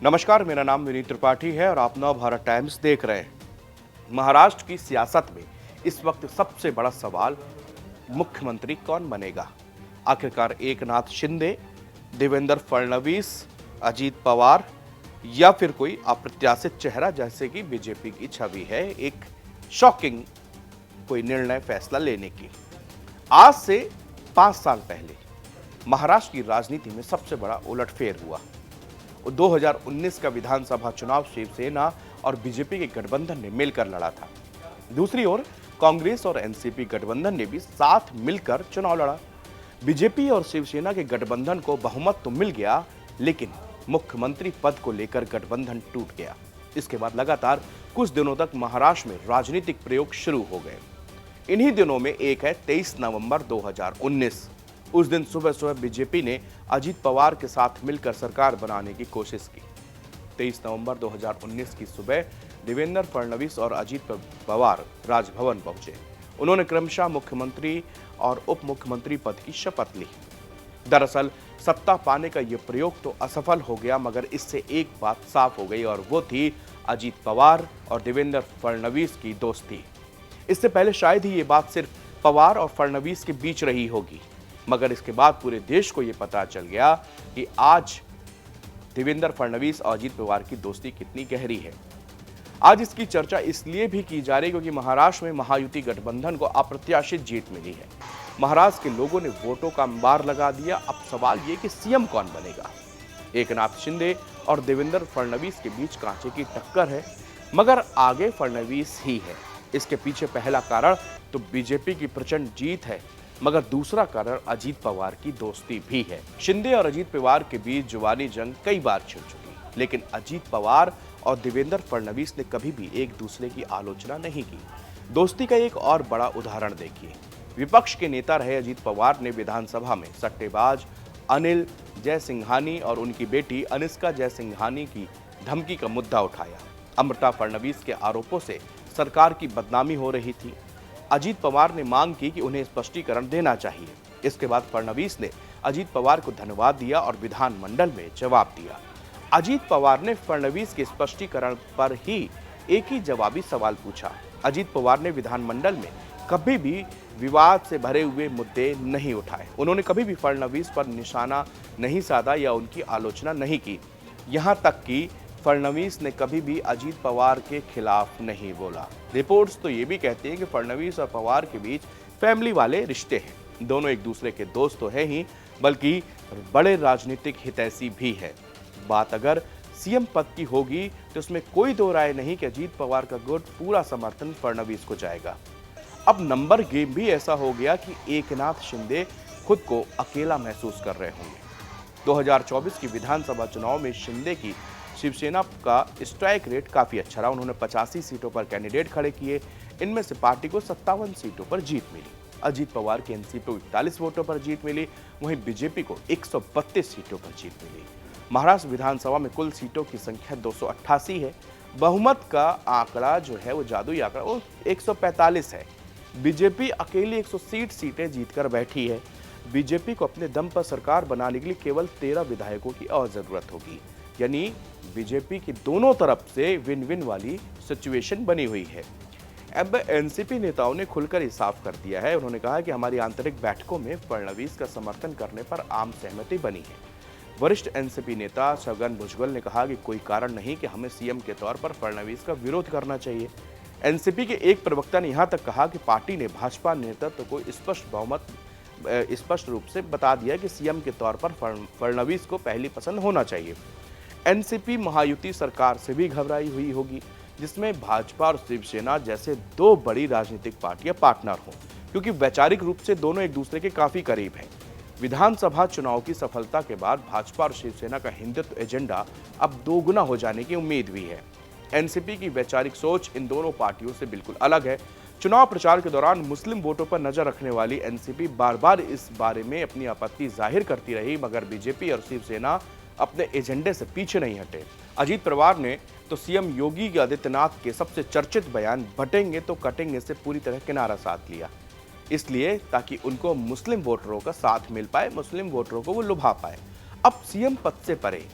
नमस्कार, मेरा नाम विनीत त्रिपाठी है और आप नव भारत टाइम्स देख रहे हैं। महाराष्ट्र की सियासत में इस वक्त सबसे बड़ा सवाल मुख्यमंत्री कौन बनेगा। आखिरकार एकनाथ शिंदे, देवेंद्र फडणवीस, अजीत पवार या फिर कोई अप्रत्याशित चेहरा जैसे कि बीजेपी की छवि है एक शॉकिंग कोई निर्णय फैसला लेने की। आज से 5 साल पहले महाराष्ट्र की राजनीति में सबसे बड़ा उलटफेर हुआ। 2019 का विधानसभा चुनाव शिवसेना और बीजेपी के गठबंधन ने मिलकर लड़ा था। दूसरी ओर कांग्रेस और एनसीपी गठबंधन ने भी साथ मिलकर चुनाव लड़ा। बीजेपी और शिवसेना के गठबंधन को बहुमत तो मिल गया, लेकिन मुख्यमंत्री पद को लेकर गठबंधन टूट गया। इसके बाद लगातार कुछ दिनों तक महाराष्ट्र में राजनीतिक प्रयोग शुरू हो गए। इन्हीं दिनों में एक है 23 नवंबर 2019। उस दिन सुबह सुबह बीजेपी ने अजीत पवार के साथ मिलकर सरकार बनाने की कोशिश की। 23 नवंबर 2019 की सुबह देवेंद्र फडणवीस और अजीत पवार राजभवन पहुंचे। उन्होंने क्रमशः मुख्यमंत्री और उप मुख्यमंत्री पद की शपथ ली। दरअसल सत्ता पाने का यह प्रयोग तो असफल हो गया, मगर इससे एक बात साफ हो गई और वो थी अजीत पवार और देवेंद्र फडणवीस की दोस्ती। इससे पहले शायद ही ये बात सिर्फ पवार और फडणवीस के बीच रही होगी, मगर इसके बाद पूरे देश को यह पता चल गया कि आज देवेंद्र फडणवीस और अजीत पवार की दोस्ती कितनी गहरी है। आज इसकी चर्चा इसलिए भी की जा रही है क्योंकि महाराष्ट्र में महायुति गठबंधन को अप्रत्याशित जीत मिली है। महाराष्ट्र के लोगों ने वोटों का अंबार लगा दिया। अब सवाल ये कि सीएम कौन बनेगा। एकनाथ शिंदे और देवेंद्र फडणवीस के बीच कांचे की टक्कर है, मगर आगे फडणवीस ही है। इसके पीछे पहला कारण तो बीजेपी की प्रचंड जीत है, मगर दूसरा कारण अजीत पवार की दोस्ती भी है। शिंदे और अजीत पवार के बीच जुबानी जंग कई बार छिड़ चुकी, लेकिन अजीत पवार और देवेंद्र फडणवीस ने कभी भी एक दूसरे की आलोचना नहीं की। दोस्ती का एक और बड़ा उदाहरण देखिए। विपक्ष के नेता रहे अजीत पवार ने विधानसभा में सट्टेबाज अनिल जयसिंघानी और उनकी बेटी अनिष्का जयसिंघानी की धमकी का मुद्दा उठाया। अमृता फडणवीस के आरोपों से सरकार की बदनामी हो रही थी। अजीत पवार ने मांग की कि उन्हें स्पष्टीकरण देना चाहिए। इसके बाद फडणवीस ने अजीत पवार को धन्यवाद दिया और विधानमंडल में जवाब दिया। अजीत पवार ने फडणवीस के स्पष्टीकरण पर ही एक ही जवाबी सवाल पूछा। अजीत पवार ने विधानमंडल में कभी भी विवाद से भरे हुए मुद्दे नहीं उठाए। उन्होंने कभी भी फडणवीस पर निशाना नहीं साधा या उनकी आलोचना नहीं की। यहां तक कि फडणवीस ने कभी भी अजीत पवार के खिलाफ नहीं बोला। रिपोर्ट्स तो ये भी कहती हैं कि फडणवीस और पवार के बीच फैमिली वाले रिश्ते हैं। दोनों एक दूसरे के दोस्त तो हैं ही, बल्कि बड़े राजनीतिक हितैषी भी है। बात अगर सीएम पद की होगी तो उसमें कोई दो राय नहीं कि अजीत पवार का गुट पूरा समर्थन फडणवीस को जाएगा। अब नंबर गेम भी ऐसा हो गया कि एकनाथ शिंदे खुद को अकेला महसूस कर रहे होंगे। 2024 की विधानसभा चुनाव में शिंदे की शिवसेना का स्ट्राइक रेट काफी अच्छा रहा। उन्होंने 85 सीटों पर कैंडिडेट खड़े किए। इनमें से पार्टी को 57 सीटों पर जीत मिली। अजीत पवार के एनसीपी को 41 वोटों पर जीत मिली, वहीं बीजेपी को 132 सीटों पर जीत मिली। महाराष्ट्र विधानसभा में कुल सीटों की संख्या 288 है। बहुमत का आंकड़ा जो है वो जादुई आंकड़ा वो 145 है। बीजेपी अकेली 160 सीटें जीतकर बैठी है। बीजेपी को अपने दम पर सरकार बनाने के लिए केवल 13 विधायकों की और जरूरत होगी। यानी बीजेपी की दोनों तरफ से विन विन वाली सिचुएशन बनी हुई है। अब एनसीपी नेताओं ने खुलकर ही साफ कर दिया है। उन्होंने कहा कि हमारी आंतरिक बैठकों में फडणवीस का समर्थन करने पर आम सहमति बनी है। वरिष्ठ एनसीपी नेता छगन भुजबल ने कहा कि कोई कारण नहीं कि हमें सीएम के तौर पर फडणवीस का विरोध करना चाहिए। एनसीपी के एक प्रवक्ता ने यहां तक कहा कि पार्टी ने भाजपा नेतृत्व को स्पष्ट रूप से बता दिया कि सीएम के तौर पर फडणवीस को पहली पसंद होना चाहिए। एनसीपी महायुति सरकार से भी घबराई हुई होगी, जिसमें भाजपा और शिवसेना जैसे दो बड़ी राजनीतिक पार्टियां पार्टनर हों, क्योंकि वैचारिक रूप से दोनों एक दूसरे के काफी करीब हैं। विधानसभा चुनाव की सफलता के बाद भाजपा और शिवसेना का हिंदुत्व एजेंडा अब दोगुना हो जाने की उम्मीद भी है। एनसीपी की वैचारिक सोच इन दोनों पार्टियों से बिल्कुल अलग है। चुनाव प्रचार के दौरान मुस्लिम वोटों पर नजर रखने वाली एनसीपी बार बार इस बारे में अपनी आपत्ति जाहिर करती रही, मगर बीजेपी और शिवसेना अपने एजेंडे से पीछे नहीं हटे। अजीत पवार ने तो सीएम योगी आदित्यनाथ के सबसे चर्चित बयान बटेंगे तो कटेंगे से पूरी तरह किनारा साध लिया, इसलिए ताकि उनको मुस्लिम वोटरों का साथ मिल पाए, मुस्लिम वोटरों को वो लुभा पाए। अब सीएम पद से परे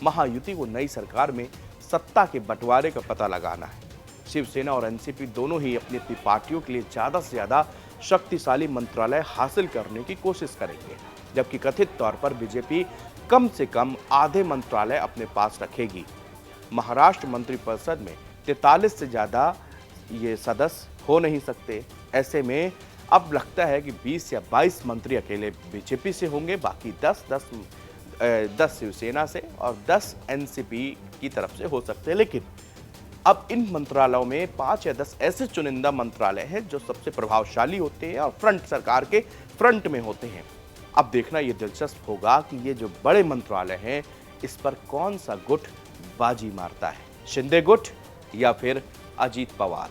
महायुति को नई सरकार में सत्ता के बंटवारे का पता लगाना है। शिवसेना और एनसीपी दोनों ही अपनी अपनी पार्टियों के लिए ज्यादा से ज्यादा शक्तिशाली मंत्रालय हासिल करने की कोशिश करेंगे, जबकि कथित तौर पर बीजेपी कम से कम आधे मंत्रालय अपने पास रखेगी। महाराष्ट्र मंत्रिपरिषद में 43 से ज्यादा ये सदस्य हो नहीं सकते। ऐसे में अब लगता है कि 20 या 22 मंत्री अकेले बीजेपी से होंगे, बाकी 10 शिवसेना से और 10 एनसीपी की तरफ से हो सकते हैं। लेकिन अब इन मंत्रालयों में 5 या 10 ऐसे चुनिंदा मंत्रालय हैं जो सबसे प्रभावशाली होते हैं और फ्रंट सरकार के फ्रंट में होते हैं। अब देखना ये दिलचस्प होगा कि ये जो बड़े मंत्रालय हैं इस पर कौन सा गुट बाजी मारता है, शिंदे गुट या फिर अजीत पवार।